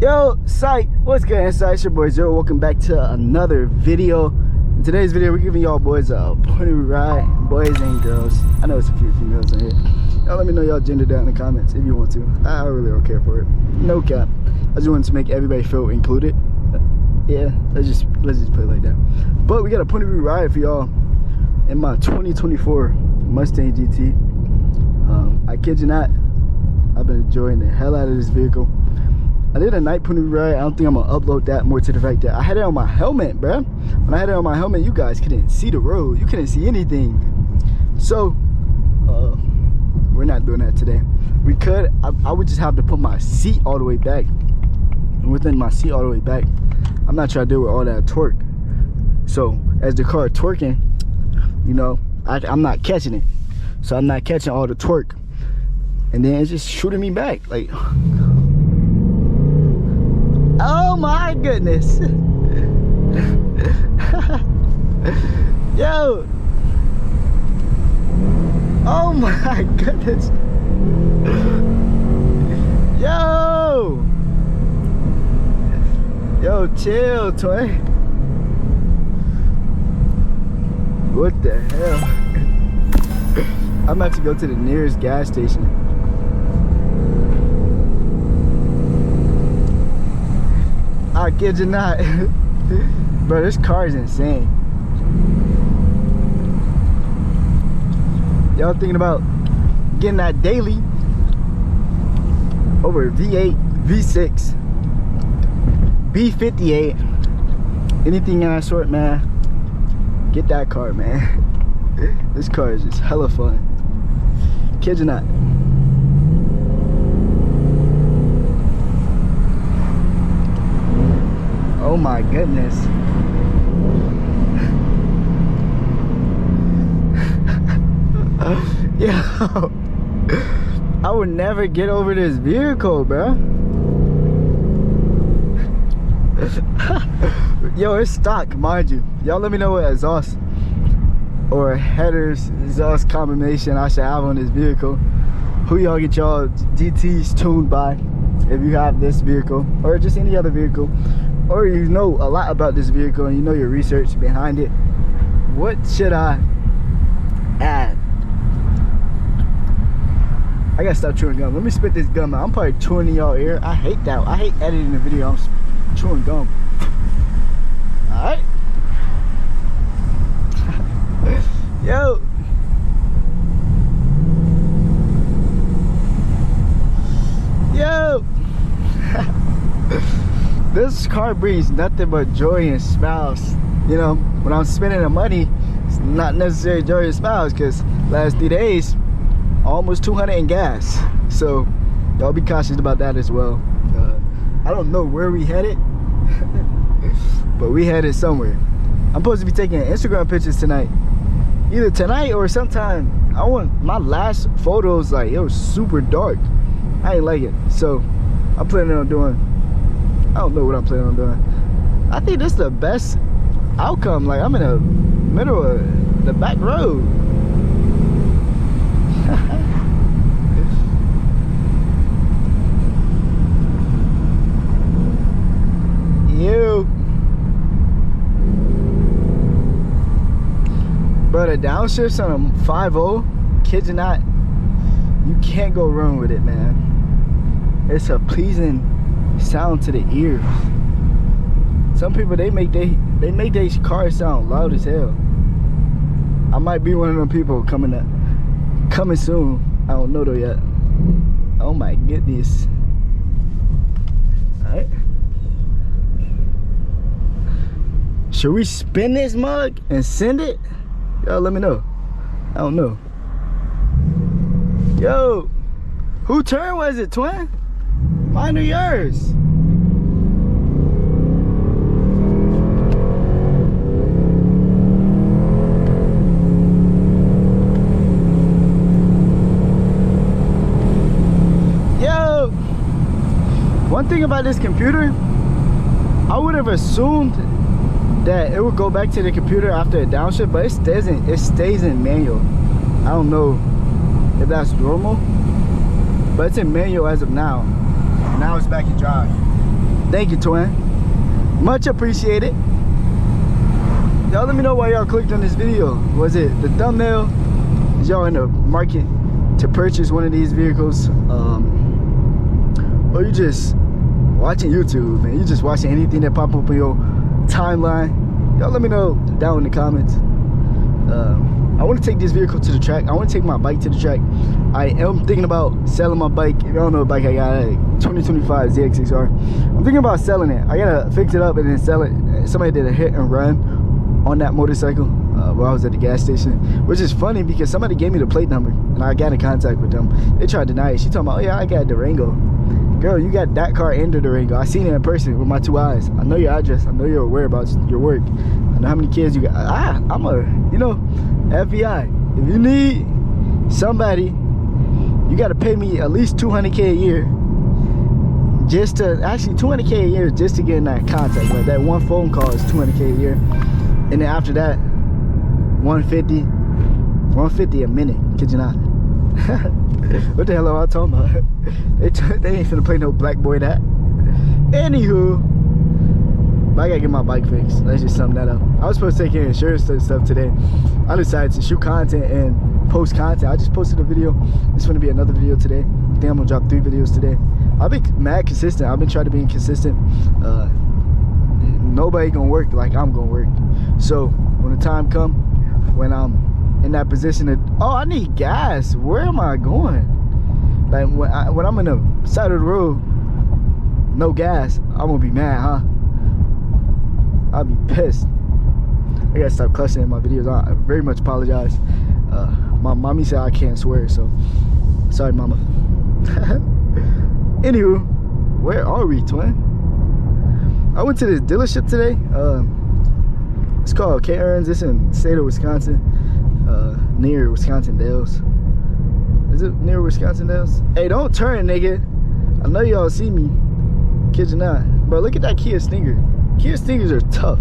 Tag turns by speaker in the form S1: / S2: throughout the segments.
S1: Yo, Sight, what's good, Inside? It's your boy Zero. Welcome back to another video. In today's video, we're giving y'all boys a point of ride, boys and girls. I know it's a few females in here. Y'all let me know y'all gender down in the comments if you want to. I really don't care for it. No cap. I just wanted to make everybody feel included. Yeah, let's just put it like that. But we got a point of view ride for y'all in my 2024 Mustang GT. I kid you not, I've been enjoying the hell out of this vehicle. I did a night point of view ride. I don't think I'm gonna upload that, more to the fact that I had it on my helmet, bruh. When I had it on my helmet, you guys couldn't see the road. You couldn't see anything. So, we're not doing that today. We could, I would just have to put my seat all the way back. And within my seat all the way back, I'm not trying to deal with all that torque. So, as the car twerking, you know, I'm not catching it. So I'm not catching all the torque. And then it's just shooting me back, like, oh my goodness. Yo. Oh my goodness. Yo. Yo, chill, twin. What the hell? I'm about to go to the nearest gas station. I kid you not. Bro, this car is insane. Y'all thinking about getting that daily over V8, V6, B58, anything in that sort, man, get that car, man. This car is just hella fun. Kid you not. Oh my goodness. Yo, I would never get over this vehicle, bro. Yo, it's stock, mind you. Y'all let me know what exhaust or headers, exhaust combination I should have on this vehicle. Who y'all get y'all GTs tuned by if you have this vehicle or just any other vehicle, or you know a lot about this vehicle and you know your research behind it. What should I add? I gotta stop chewing gum. Let me spit this gum out. I'm probably chewing in y'all ear. I hate that. I hate editing the video. I'm chewing gum. Alright. Yo. Yo. This car brings nothing but joy and smiles. You know, when I'm spending the money, it's not necessarily joy and smiles, because last 3 days, almost 200 in gas. So y'all be cautious about that as well. I don't know where we headed, but we headed somewhere. I'm supposed to be taking Instagram pictures tonight, either tonight or sometime. I want my last photos, like, it was super dark. I ain't like it, so I'm planning on doing, I don't know what I'm planning on doing. I think this is the best outcome. Like, I'm in the middle of the back road. You. But a downshifts on a 5.0, kid you not, you can't go wrong with it, man. It's a pleasing sound to the ears. Some people, they make their cars sound loud as hell. I might be one of them people coming soon. I don't know though yet. Oh my goodness. Alright. Should we spin this mug and send it? Y'all let me know. I don't know. Yo, who turn was it, twin? Mine or yours? Yo, one thing about this computer, I would have assumed that it would go back to the computer after a downshift, but it stays in manual. I don't know if that's normal, but it's in manual as of now. Now it's back in drive. Thank you, twin. Much appreciated. Y'all let me know why y'all clicked on this video. Was it the thumbnail? Is y'all in the market to purchase one of these vehicles? Or you just watching YouTube, man? You just watching anything that pop up on your timeline? Y'all let me know down in the comments. I want to take this vehicle to the track. I want to take my bike to the track. I am thinking about selling my bike. If you don't know the bike I got, a 2025 ZX6R. I'm thinking about selling it. I gotta fix it up and then sell it. Somebody did a hit and run on that motorcycle while I was at the gas station, which is funny because somebody gave me the plate number and I got in contact with them. They tried to deny it. She told me, oh yeah, I got Durango. Girl, you got that car and the Durango. I seen it in person with my 2 eyes. I know your address. I know your whereabouts, your work. I know how many kids you got. I'm a, you know, FBI. If you need somebody, you got to pay me at least $200K a year. Just to, actually $200K a year just to get in that contact. Like that one phone call is $200K a year. And then after that, 150 a minute. Kid you not. What the hell am I talking about? They ain't finna play no black boy that. Anywho, but I gotta get my bike fixed. Let's just sum that up. I was supposed to take care of insurance and stuff today. I decided to shoot content and post content. I just posted a video. It's gonna be another video today. I think I'm gonna drop 3 videos today. I've been mad consistent. I've been trying to be consistent. Nobody gonna work like I'm gonna work. So when the time come, when I'm in that position that, oh, I need gas. Where am I going? Like when I'm in the side of the road, no gas, I'm gonna be mad, huh? I'll be pissed. I gotta stop cussing in my videos. I very much apologize. My mommy said I can't swear, so sorry, mama. Anywho, where are we, twin? I went to this dealership today. It's called Cairns. It's in the state of Wisconsin, near Wisconsin Dells. Is it near Wisconsin Dells? Hey, don't turn, nigga. I know y'all see me. Kid you not. Bro, look at that Kia Stinger. Kia Stingers are tough.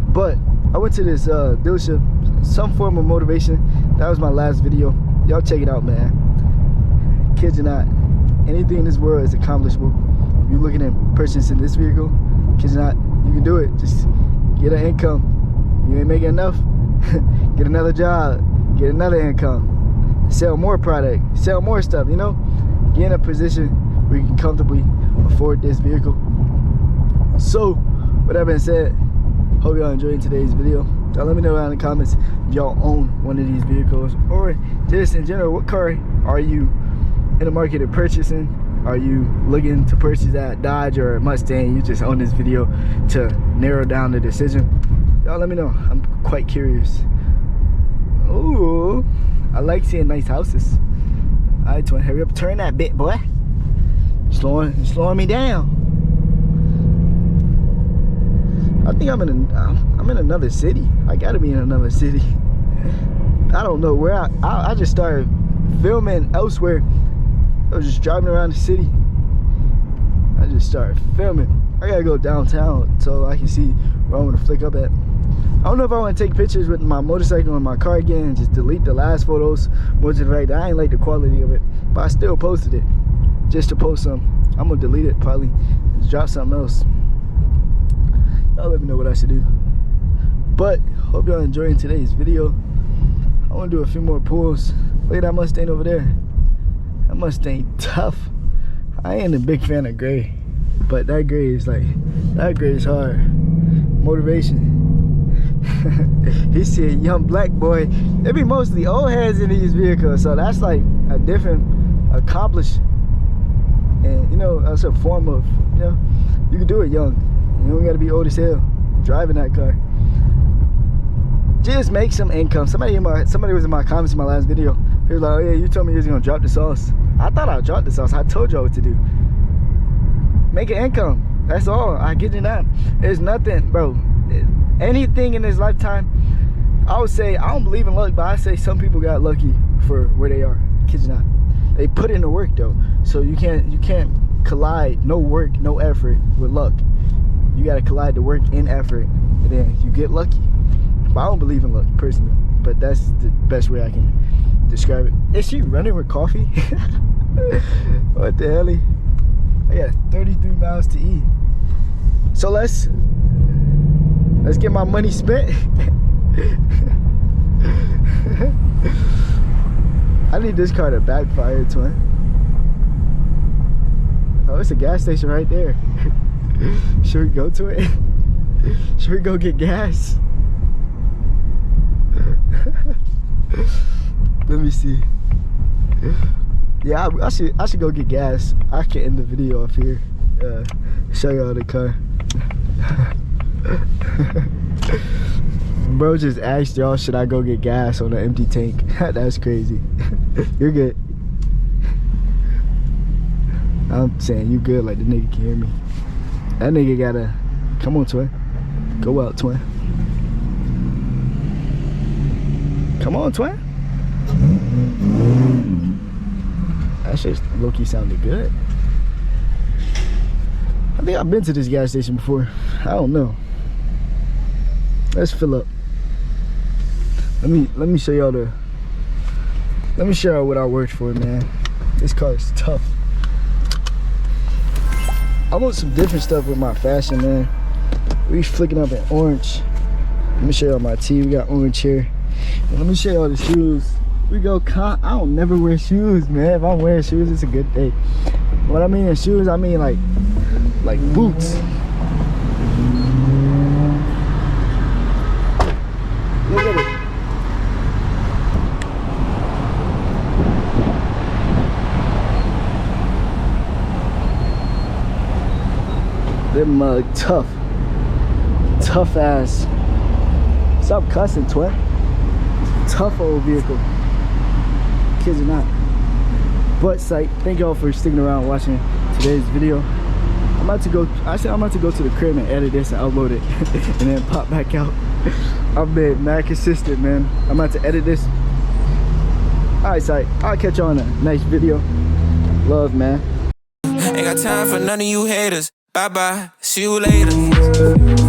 S1: But I went to this dealership, some form of motivation. That was my last video. Y'all check it out, man. Kid you not. Anything in this world is accomplishable. If you're looking at purchasing this vehicle, kid you not, you can do it. Just get an income. You ain't making enough, get another job, get another income, sell more product, sell more stuff, you know? Get in a position where you can comfortably afford this vehicle. So, with that being said, hope y'all enjoyed today's video. Y'all let me know down in the comments if y'all own one of these vehicles, or just in general, what car are you in the market of purchasing? Are you looking to purchase that Dodge or Mustang? You just own this video to narrow down the decision. Y'all let me know. I'm quite curious. Ooh, I like seeing nice houses. Alright, twin, hurry up, turn that bit, boy. Slowing me down. I think I'm in another city. I gotta be in another city. I don't know where. I just started filming elsewhere. I was just driving around the city. I just started filming. I gotta go downtown so I can see where I want to flick up at. I don't know if I want to take pictures with my motorcycle and my car again and just delete the last photos. More to the fact that I ain't like the quality of it, but I still posted it just to post some. I'm gonna delete it probably and drop something else. Y'all let me know what I should do. But hope y'all enjoying today's video. I want to do a few more pulls. Look at that Mustang over there. That Mustang tough. I ain't a big fan of gray, but that gray is hard. Motivation. He said young black boy. It be mostly old heads in these vehicles, so that's like a different accomplishment. And you know, that's a form of, you know, you can do it young. You don't gotta be old as hell driving that car. Just make some income. Somebody was in my comments in my last video. He was like, oh yeah, you told me you was gonna drop the sauce. I thought I'd drop the sauce. I told y'all what to do. Make an income. That's all. I get you that. There's nothing, bro. Anything in this lifetime, I would say, I don't believe in luck, but I say some people got lucky for where they are. Kid you not. They put in the work though. So you can't collide no work, no effort with luck. You gotta collide the work and effort, and then you get lucky. But I don't believe in luck personally, but that's the best way I can describe it. Is she running with coffee? What the hell? I got 33 miles to eat. So let's get my money spent. I need this car to backfire, twin. Oh, it's a gas station right there. Should we go to it? Should we go get gas? Let me see. Yeah, I should go get gas. I can end the video off here. Show y'all the car. Bro just asked y'all, should I go get gas on an empty tank? That's crazy. You're good. I'm saying you good like the nigga can hear me. That nigga gotta, come on twin. Go out twin. Come on twin. That shit low-key sounded good. I think I've been to this gas station before. I don't know. Let's fill up. Let me show y'all the. Let me show y'all what I worked for, man. This car is tough. I want some different stuff with my fashion, man. We flicking up in orange. Let me show y'all my tee. We got orange here. And let me show y'all the shoes. We go. I don't never wear shoes, man. If I'm wearing shoes, it's a good day. What I mean in shoes, I mean like boots. Look at it. Them tough ass. Stop cussing, twin. Tough old vehicle. Kids are not. But sight. Thank y'all for sticking around watching today's video. I'm about to go to the crib and edit this and upload it and then pop back out. I've been mad consistent, man. I'm about to edit this. Alright, sight. I'll catch y'all in a next video. Love, man.
S2: Ain't got time for none of you haters. Bye bye. See you later.